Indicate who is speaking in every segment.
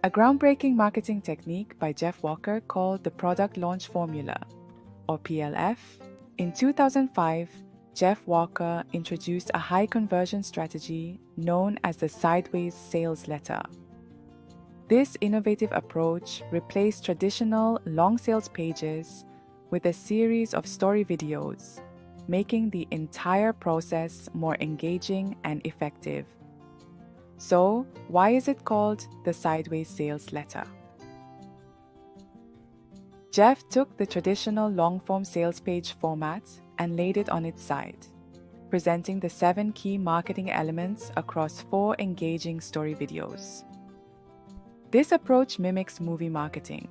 Speaker 1: a groundbreaking marketing technique by Jeff Walker called the Product Launch Formula, or PLF. In 2005, Jeff Walker introduced a high conversion strategy known as the sideways sales letter. This innovative approach replaced traditional long sales pages with a series of story videos, making the entire process more engaging and effective. So, why is it called the sideways sales letter? Jeff took the traditional long-form sales page format and laid it on its side, presenting the 7 key marketing elements across 4 engaging story videos. This approach mimics movie marketing,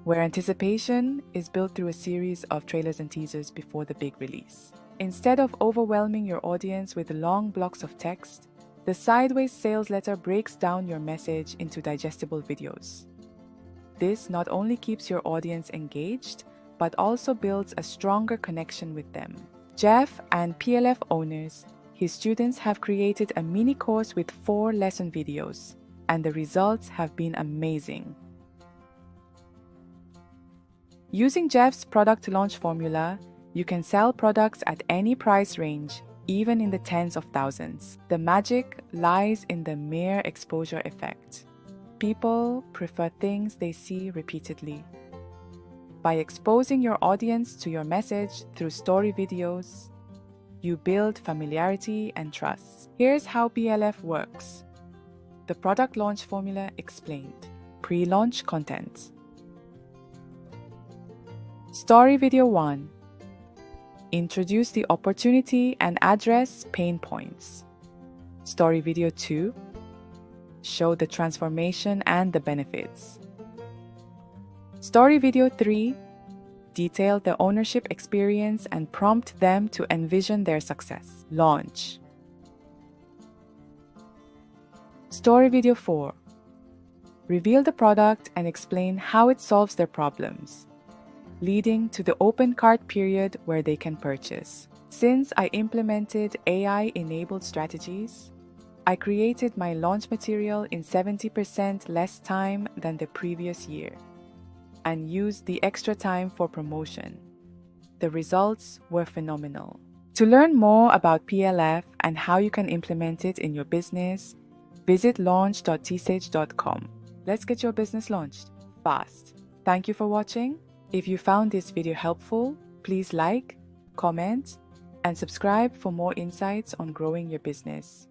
Speaker 1: where anticipation is built through a series of trailers and teasers before the big release. Instead of overwhelming your audience with long blocks of text, the sideways sales letter breaks down your message into digestible videos. This not only keeps your audience engaged, but also builds a stronger connection with them. Jeff and PLF owners, his students, have created a mini course with 4 lesson videos, and the results have been amazing. Using Jeff's product launch formula, you can sell products at any price range, even in the tens of thousands. The magic lies in the mere exposure effect. People prefer things they see repeatedly. By exposing your audience to your message through story videos, you build familiarity and trust. Here's how PLF works. The product launch formula explained. Pre-launch content. Story video 1. Introduce the opportunity and address pain points. Story video 2. Show the transformation and the benefits. Story video 3. Detail the ownership experience and prompt them to envision their success. Launch. Story video 4. Reveal the product and explain how it solves their problems, leading to the open cart period where they can purchase. Since I implemented AI-enabled strategies, I created my launch material in 70% less time than the previous year and used the extra time for promotion. The results were phenomenal. To learn more about PLF and how you can implement it in your business, visit launch.tsage.com. Let's get your business launched fast. Thank you for watching. If you found this video helpful, please like, comment, and subscribe for more insights on growing your business.